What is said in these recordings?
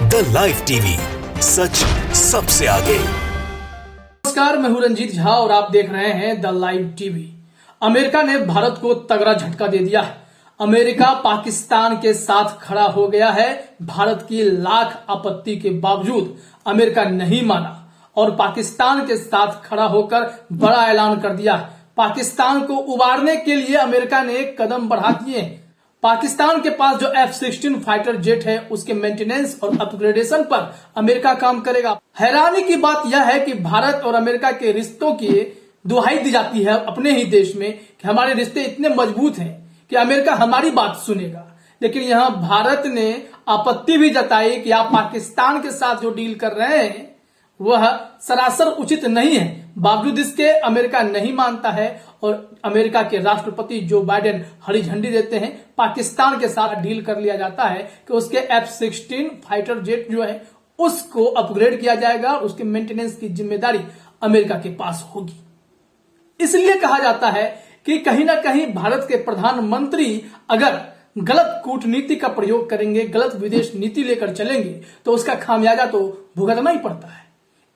The live TV, सच सबसे आगे। नमस्कार, मैं हूं रंजीत झा और आप देख रहे हैं द लाइव टीवी। अमेरिका ने भारत को तगड़ा झटका दे दिया है। अमेरिका पाकिस्तान के साथ खड़ा हो गया है। भारत की लाख आपत्ति के बावजूद अमेरिका नहीं माना और पाकिस्तान के साथ खड़ा होकर बड़ा ऐलान कर दिया। पाकिस्तान को उबारने के लिए अमेरिका ने एक कदम बढ़ा दिए। पाकिस्तान के पास जो F-16 फाइटर जेट है उसके मेंटेनेंस और अपग्रेडेशन पर अमेरिका काम करेगा। हैरानी की बात यह है कि भारत और अमेरिका के रिश्तों की दुहाई दी जाती है अपने ही देश में कि हमारे रिश्ते इतने मजबूत हैं कि अमेरिका हमारी बात सुनेगा, लेकिन यहां भारत ने आपत्ति भी जताई कि आप पाकिस्तान के साथ जो डील कर रहे हैं वह सरासर उचित नहीं है। बावजूद इसके अमेरिका नहीं मानता है और अमेरिका के राष्ट्रपति जो बाइडेन हरी झंडी देते हैं। पाकिस्तान के साथ डील कर लिया जाता है कि उसके F-16 फाइटर जेट जो है उसको अपग्रेड किया जाएगा और उसके मेंटेनेंस की जिम्मेदारी अमेरिका के पास होगी। इसलिए कहा जाता है कि कहीं ना कहीं भारत के प्रधानमंत्री अगर गलत कूटनीति का प्रयोग करेंगे, गलत विदेश नीति लेकर चलेंगे तो उसका खामियाजा तो भुगतना ही पड़ता है।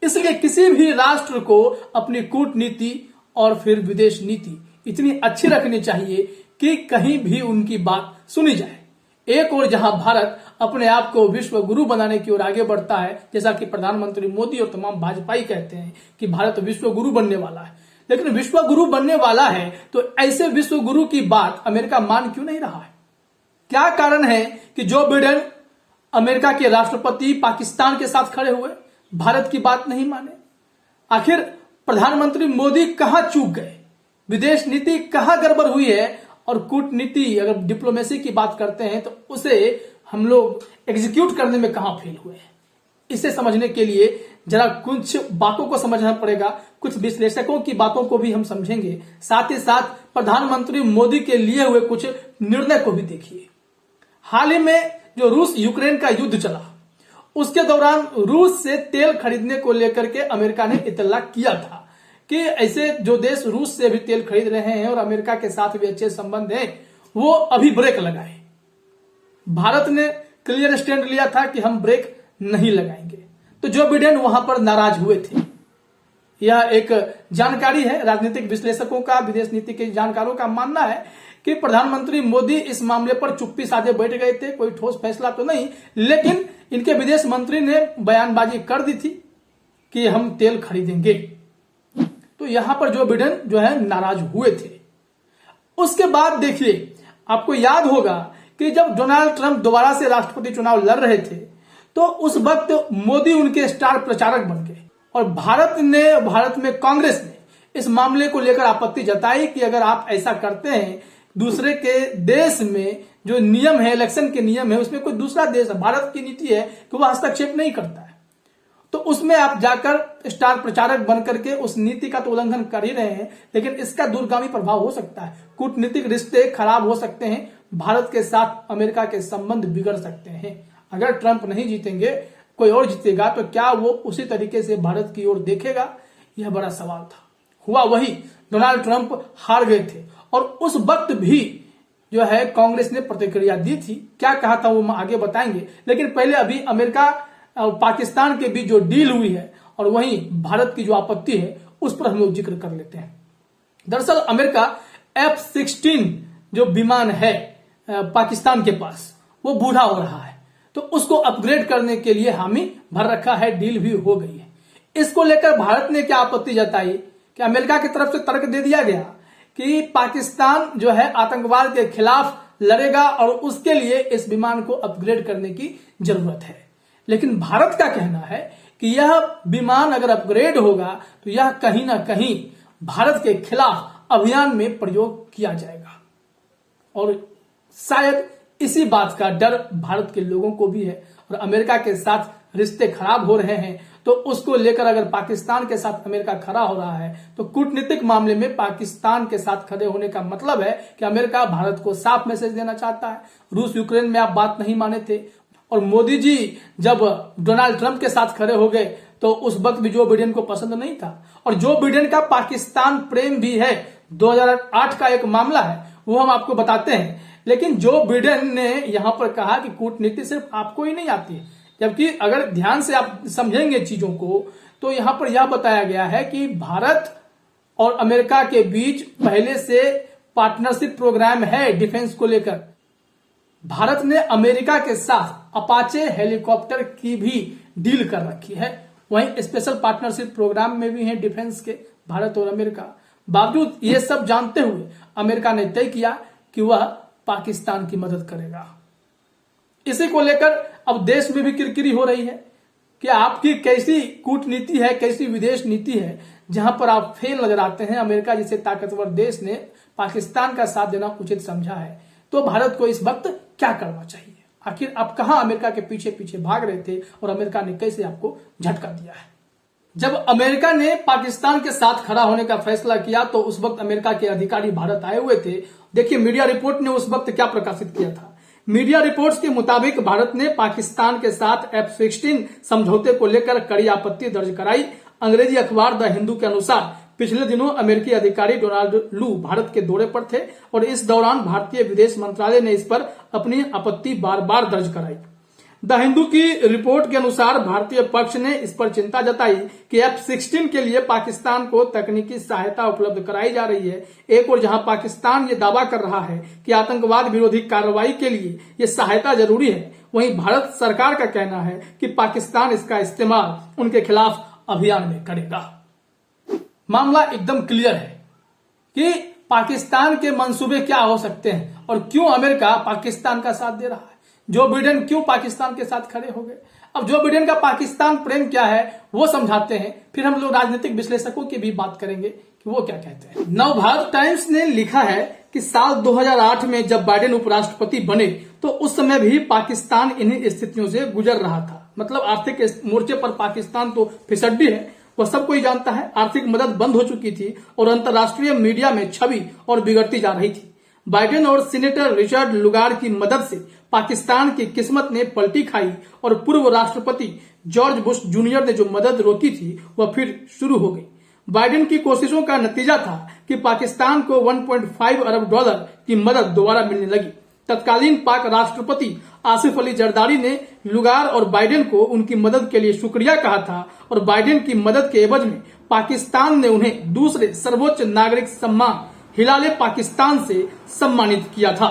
इसलिए किसी भी राष्ट्र को अपनी कूटनीति और फिर विदेश नीति इतनी अच्छी रखनी चाहिए कि कहीं भी उनकी बात सुनी जाए। एक और जहां भारत अपने आप को विश्व गुरु बनाने की ओर आगे बढ़ता है, जैसा कि प्रधानमंत्री मोदी और तमाम भाजपाई कहते हैं कि भारत विश्व गुरु बनने वाला है, लेकिन विश्व गुरु बनने वाला है तो ऐसे विश्व गुरु की बात अमेरिका मान क्यों नहीं रहा है? क्या कारण है कि जो बिडेन अमेरिका के राष्ट्रपति पाकिस्तान के साथ खड़े हुए, भारत की बात नहीं माने? आखिर प्रधानमंत्री मोदी कहां चूक गए? विदेश नीति कहां गड़बड़ हुई है? और कूटनीति अगर डिप्लोमेसी की बात करते हैं तो उसे हम लोग एग्जीक्यूट करने में कहां फेल हुए हैं? इसे समझने के लिए जरा कुछ बातों को समझना पड़ेगा, कुछ विश्लेषकों की बातों को भी हम समझेंगे, साथ ही साथ प्रधानमंत्री मोदी के लिए हुए कुछ निर्णय को भी देखिए। हाल ही में जो रूस यूक्रेन का युद्ध चला उसके दौरान रूस से तेल खरीदने को लेकर के अमेरिका ने इत्तला किया था कि ऐसे जो देश रूस से भी तेल खरीद रहे हैं और अमेरिका के साथ भी अच्छे संबंध हैं वो अभी ब्रेक लगाए। भारत ने क्लियर स्टैंड लिया था कि हम ब्रेक नहीं लगाएंगे, तो जो बिडेन वहां पर नाराज हुए थे। यह एक जानकारी है, राजनीतिक विश्लेषकों का, विदेश नीति के जानकारों का मानना है कि प्रधानमंत्री मोदी इस मामले पर चुप्पी साधे बैठ गए थे। कोई ठोस फैसला तो नहीं, लेकिन इनके विदेश मंत्री ने बयानबाजी कर दी थी कि हम तेल खरीदेंगे। तो यहां पर जो बिडेन जो है नाराज हुए थे। उसके बाद देखिए, आपको याद होगा कि जब डोनाल्ड ट्रंप दोबारा से राष्ट्रपति चुनाव लड़ रहे थे तो उस वक्त मोदी उनके स्टार प्रचारक बन गए और भारत में कांग्रेस ने इस मामले को लेकर आपत्ति जताई कि अगर आप ऐसा करते हैं, दूसरे के देश में जो नियम है, इलेक्शन के नियम है, उसमें कोई दूसरा देश है, भारत की नीति है कि वह हस्तक्षेप नहीं करता है, तो उसमें आप जाकर स्टार प्रचारक बनकर के उस नीति का तो उल्लंघन कर ही रहे हैं, लेकिन इसका दूरगामी प्रभाव हो सकता है। कूटनीतिक रिश्ते खराब हो सकते हैं, भारत के साथ अमेरिका के संबंध बिगड़ सकते हैं। अगर ट्रंप नहीं जीतेंगे, कोई और जीतेगा, तो क्या वो उसी तरीके से भारत की ओर देखेगा? यह बड़ा सवाल था। हुआ वही, डोनाल्ड ट्रंप हार गए थे और उस वक्त भी जो है कांग्रेस ने प्रतिक्रिया दी थी। क्या कहा था वो हम आगे बताएंगे, लेकिन पहले अभी अमेरिका और पाकिस्तान के बीच जो डील हुई है और वहीं भारत की जो आपत्ति है उस पर हम लोग जिक्र कर लेते हैं। दरअसल अमेरिका F-16 जो विमान है पाकिस्तान के पास, वो बूढ़ा हो रहा है, तो उसको अपग्रेड करने के लिए हामी भर रखा है, डील भी हो गई है। इसको लेकर भारत ने क्या आपत्ति जताई कि अमेरिका की तरफ से तर्क दे दिया गया कि पाकिस्तान जो है आतंकवाद के खिलाफ लड़ेगा और उसके लिए इस विमान को अपग्रेड करने की जरूरत है। लेकिन भारत का कहना है कि यह विमान अगर अपग्रेड होगा तो यह कहीं ना कहीं भारत के खिलाफ अभियान में प्रयोग किया जाएगा और शायद इसी बात का डर भारत के लोगों को भी है। और अमेरिका के साथ रिश्ते खराब हो रहे हैं तो उसको लेकर अगर पाकिस्तान के साथ अमेरिका खड़ा हो रहा है तो कूटनीतिक मामले में पाकिस्तान के साथ खड़े होने का मतलब है कि अमेरिका भारत को साफ मैसेज देना चाहता है। रूस यूक्रेन में आप बात नहीं माने थे और मोदी जी जब डोनाल्ड ट्रंप के साथ खड़े हो गए तो उस वक्त भी जो बिडेन को पसंद नहीं था। और जो बिडेन का पाकिस्तान प्रेम भी है, 2008 का एक मामला है, वो हम आपको बताते हैं। लेकिन जो बिडेन ने यहां पर कहा कि कूटनीति सिर्फ आपको ही नहीं आती है, जबकि अगर ध्यान से आप समझेंगे चीजों को तो यहां पर यह बताया गया है कि भारत और अमेरिका के बीच पहले से पार्टनरशिप प्रोग्राम है डिफेंस को लेकर। भारत ने अमेरिका के साथ अपाचे हेलीकॉप्टर की भी डील कर रखी है। वहीं स्पेशल पार्टनरशिप प्रोग्राम में भी है डिफेंस के भारत और अमेरिका। बावजूद ये सब जानते हुए अमेरिका ने तय किया कि वह पाकिस्तान की मदद करेगा। इसी को लेकर अब देश में भी किरकिरी हो रही है कि आपकी कैसी कूटनीति है, कैसी विदेश नीति है, जहां पर आप फेल नजर आते हैं। अमेरिका जैसे ताकतवर देश ने पाकिस्तान का साथ देना उचित समझा है, तो भारत को इस वक्त क्या करना चाहिए? आखिर आप कहां अमेरिका के पीछे पीछे भाग रहे थे और अमेरिका ने कैसे आपको झटका दिया है? जब अमेरिका ने पाकिस्तान के साथ खड़ा होने का फैसला किया तो उस वक्त अमेरिका के अधिकारी भारत आए हुए थे। देखिए मीडिया रिपोर्ट ने उस वक्त क्या प्रकाशित किया था। मीडिया रिपोर्ट्स के मुताबिक भारत ने पाकिस्तान के साथ F-16 समझौते को लेकर कड़ी आपत्ति दर्ज कराई। अंग्रेजी अखबार द हिंदू के अनुसार पिछले दिनों अमेरिकी अधिकारी डोनाल्ड लू भारत के दौरे पर थे और इस दौरान भारतीय विदेश मंत्रालय ने इस पर अपनी आपत्ति बार बार दर्ज कराई। द हिंदू की रिपोर्ट के अनुसार भारतीय पक्ष ने इस पर चिंता जताई कि F-16 के लिए पाकिस्तान को तकनीकी सहायता उपलब्ध कराई जा रही है। एक और जहां पाकिस्तान ये दावा कर रहा है कि आतंकवाद विरोधी कार्रवाई के लिए ये सहायता जरूरी है, वहीं भारत सरकार का कहना है कि पाकिस्तान इसका इस्तेमाल उनके खिलाफ अभियान में करेगा। मामला एकदम क्लियर है कि पाकिस्तान के मंसूबे क्या हो सकते हैं और क्यों अमेरिका पाकिस्तान का साथ दे रहा है। जो बिडेन क्यों पाकिस्तान के साथ खड़े हो गए? अब जो बिडेन का पाकिस्तान प्रेम क्या है वो समझाते हैं, फिर हम लोग राजनीतिक विश्लेषकों की भी बात करेंगे कि वो क्या कहते हैं। नवभारत टाइम्स ने लिखा है कि साल 2008 में जब बाइडेन उपराष्ट्रपति बने तो उस समय भी पाकिस्तान इन्हीं स्थितियों से गुजर रहा था। मतलब आर्थिक मोर्चे पर पाकिस्तान तो फिसड्डी है, वह सब कोई जानता है। आर्थिक मदद बंद हो चुकी थी और अंतर्राष्ट्रीय मीडिया में छवि और बिगड़ती जा रही थी। बाइडेन और सीनेटर रिचर्ड लुगार की मदद से पाकिस्तान की किस्मत ने पलटी खाई और पूर्व राष्ट्रपति जॉर्ज बुश जूनियर ने जो मदद रोकी थी वह फिर शुरू हो गई। बाइडेन की कोशिशों का नतीजा था कि पाकिस्तान को 1.5 अरब डॉलर की मदद दोबारा मिलने लगी। तत्कालीन पाक राष्ट्रपति आसिफ अली जरदारी ने लुगार और बाइडेन को उनकी मदद के लिए शुक्रिया कहा था और बाइडेन की मदद के एवज में पाकिस्तान ने उन्हें दूसरे सर्वोच्च नागरिक सम्मान हिलाले पाकिस्तान से सम्मानित किया था।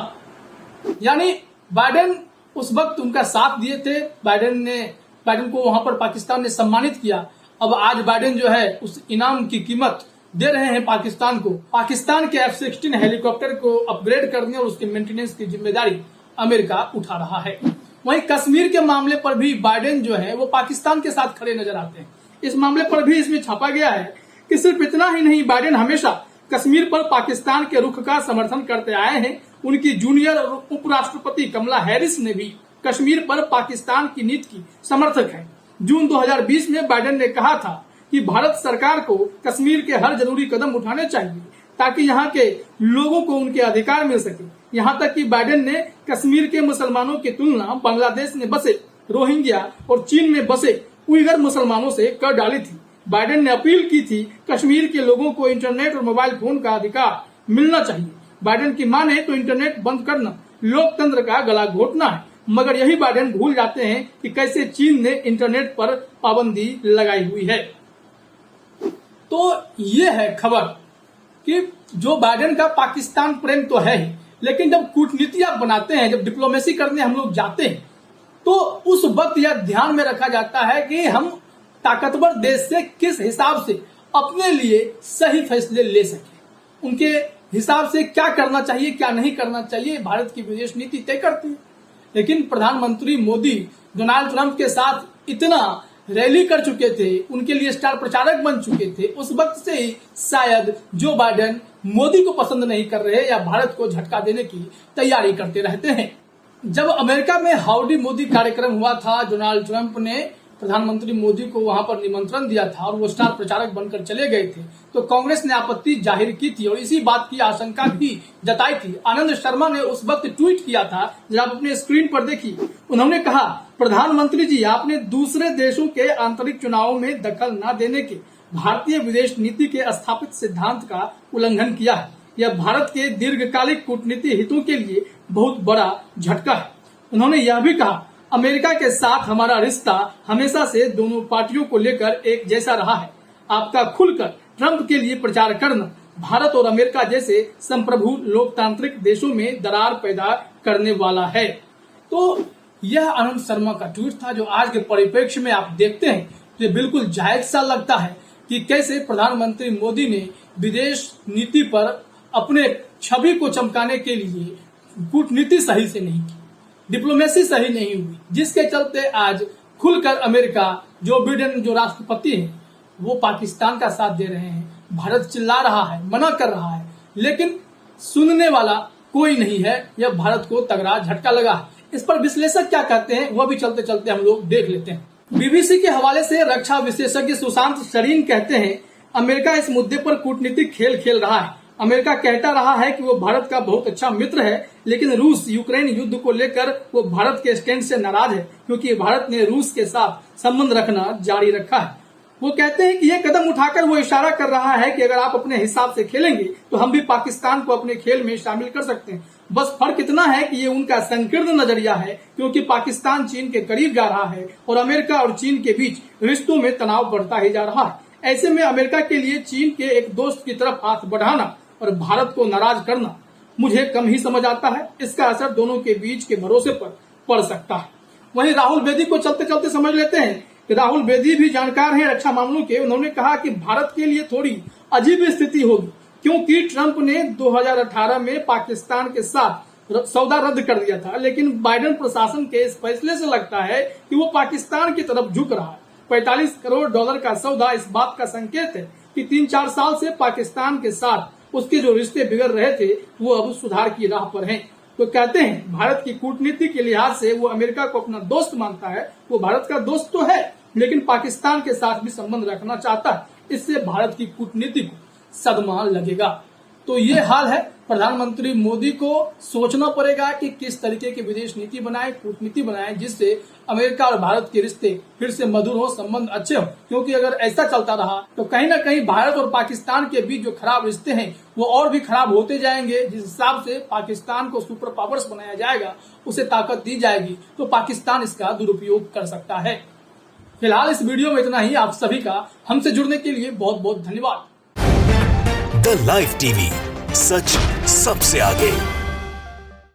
यानी बाइडेन उस वक्त उनका साथ दिए थे, बाइडेन को वहां पर पाकिस्तान ने सम्मानित किया। अब आज बाइडेन जो है उस इनाम की कीमत दे रहे हैं पाकिस्तान को। पाकिस्तान के F-16 हेलीकॉप्टर को अपग्रेड करने और उसके मेंटेनेंस की जिम्मेदारी अमेरिका उठा रहा है। वहीं कश्मीर के मामले पर भी बाइडेन जो है वो पाकिस्तान के साथ खड़े नजर आते हैं। इस मामले पर भी इसमें छापा गया है कि सिर्फ इतना ही नहीं, बाइडेन हमेशा कश्मीर पर पाकिस्तान के रुख का समर्थन करते आए हैं। उनकी जूनियर और उपराष्ट्रपति कमला हैरिस ने भी कश्मीर पर पाकिस्तान की नीति की समर्थक है। जून 2020 में बाइडेन ने कहा था कि भारत सरकार को कश्मीर के हर जरूरी कदम उठाने चाहिए ताकि यहाँ के लोगों को उनके अधिकार मिल सके। यहाँ तक कि बाइडेन ने कश्मीर के मुसलमानों की तुलना बांग्लादेश में बसे रोहिंग्या और चीन में बसे उइगर मुसलमानों से कर डाली थी। बाइडेन ने अपील की थी कश्मीर के लोगों को इंटरनेट और मोबाइल फोन का अधिकार मिलना चाहिए। बाइडेन की माने तो इंटरनेट बंद करना लोकतंत्र का गला घोटना है, मगर यही बाइडेन भूल जाते हैं कि कैसे चीन ने इंटरनेट पर पाबंदी लगाई हुई है। तो ये है खबर कि जो बाइडेन का पाकिस्तान प्रेम तो है ही, लेकिन जब कूटनीति आप बनाते हैं, जब डिप्लोमेसी करने हम लोग जाते हैं, तो उस वक्त यह ध्यान में रखा जाता है कि हम ताकतवर देश से किस हिसाब से अपने लिए सही फैसले ले सके। उनके हिसाब से क्या करना चाहिए, क्या नहीं करना चाहिए, भारत की विदेश नीति तय करती है। लेकिन प्रधानमंत्री मोदी डोनाल्ड ट्रंप के साथ इतना रैली कर चुके थे, उनके लिए स्टार प्रचारक बन चुके थे, उस वक्त से ही शायद जो बाइडेन मोदी को पसंद नहीं कर रहे या भारत को झटका देने की तैयारी करते रहते हैं। जब अमेरिका में हाउडी मोदी कार्यक्रम हुआ था, डोनाल्ड ट्रंप ने प्रधानमंत्री मोदी को वहां पर निमंत्रण दिया था और वो स्टार प्रचारक बनकर चले गए थे, तो कांग्रेस ने आपत्ति जाहिर की थी और इसी बात की आशंका भी जताई थी। आनंद शर्मा ने उस वक्त ट्वीट किया था, जब आप अपने स्क्रीन पर देखिए। उन्होंने कहा, प्रधानमंत्री जी, आपने दूसरे देशों के आंतरिक चुनावों में दखल न देने के भारतीय विदेश नीति के स्थापित सिद्धांत का उल्लंघन किया है। यह भारत के दीर्घकालिक कूटनीतिक हितों के लिए बहुत बड़ा झटका है। उन्होंने यह भी कहा, अमेरिका के साथ हमारा रिश्ता हमेशा से दोनों पार्टियों को लेकर एक जैसा रहा है। आपका खुलकर ट्रंप के लिए प्रचार करना भारत और अमेरिका जैसे संप्रभु लोकतांत्रिक देशों में दरार पैदा करने वाला है। तो यह आनंद शर्मा का ट्वीट था, जो आज के परिप्रेक्ष्य में आप देखते हैं तो बिल्कुल जायज सा लगता है कि कैसे प्रधानमंत्री मोदी ने विदेश नीति पर अपने छवि को चमकाने के लिए कूटनीति सही से नहीं की, डिप्लोमेसी सही नहीं हुई, जिसके चलते आज खुलकर अमेरिका, जो बिडेन जो राष्ट्रपति हैं, वो पाकिस्तान का साथ दे रहे हैं। भारत चिल्ला रहा है, मना कर रहा है, लेकिन सुनने वाला कोई नहीं है। यह भारत को तगड़ा झटका लगा है। इस पर विश्लेषक क्या कहते हैं वह भी चलते चलते हम लोग देख लेते हैं। बीबीसी के हवाले से रक्षा विशेषज्ञ सुशांत शरीन कहते हैं, अमेरिका इस मुद्दे पर कूटनीतिक खेल खेल रहा है। अमेरिका कहता रहा है कि वो भारत का बहुत अच्छा मित्र है, लेकिन रूस यूक्रेन युद्ध को लेकर वो भारत के स्टैंड से नाराज है, क्योंकि भारत ने रूस के साथ संबंध रखना जारी रखा है। वो कहते हैं कि ये कदम उठाकर वो इशारा कर रहा है कि अगर आप अपने हिसाब से खेलेंगे तो हम भी पाकिस्तान को अपने खेल में शामिल कर सकते हैं। बस फर्क इतना है कि ये उनका संकीर्ण नजरिया है, क्योंकि पाकिस्तान चीन के करीब जा रहा है और अमेरिका और चीन के बीच रिश्तों में तनाव बढ़ता ही जा रहा है। ऐसे में अमेरिका के लिए चीन के एक दोस्त की तरफ हाथ बढ़ाना और भारत को नाराज करना मुझे कम ही समझ आता है। इसका असर दोनों के बीच के भरोसे पर पड़ सकता है। वहीं राहुल बेदी को चलते चलते समझ लेते हैं कि राहुल बेदी भी जानकार हैं रक्षा मामलों के। उन्होंने कहा कि भारत के लिए थोड़ी अजीब स्थिति होगी, क्योंकि ट्रंप ने 2018 में पाकिस्तान के साथ सौदा रद्द कर दिया था, लेकिन बाइडेन प्रशासन के इस फैसले से लगता है कि वो पाकिस्तान की तरफ झुक रहा है। 45 करोड़ डॉलर का सौदा इस बात का संकेत है कि 3-4 साल से पाकिस्तान के साथ उसके जो रिश्ते बिगड़ रहे थे वो अब सुधार की राह पर हैं। तो कहते हैं भारत की कूटनीति के लिहाज से वो अमेरिका को अपना दोस्त मानता है। वो भारत का दोस्त तो है, लेकिन पाकिस्तान के साथ भी संबंध रखना चाहता है। इससे भारत की कूटनीति को सदमा लगेगा। तो ये हाल है। प्रधानमंत्री मोदी को सोचना पड़ेगा कि किस तरीके की विदेश नीति बनाए, कूटनीति बनाए, जिससे अमेरिका और भारत के रिश्ते फिर से मधुर हो, संबंध अच्छे हो। क्योंकि अगर ऐसा चलता रहा तो कहीं ना कहीं भारत और पाकिस्तान के बीच जो खराब रिश्ते हैं वो और भी खराब होते जाएंगे। जिस हिसाब से पाकिस्तान को सुपर पावर्स बनाया जाएगा, उसे ताकत दी जाएगी, तो पाकिस्तान इसका दुरुपयोग कर सकता है। फिलहाल इस वीडियो में इतना ही। आप सभी का हमसे जुड़ने के लिए बहुत बहुत धन्यवाद। द लाइव टीवी, सच सबसे आगे।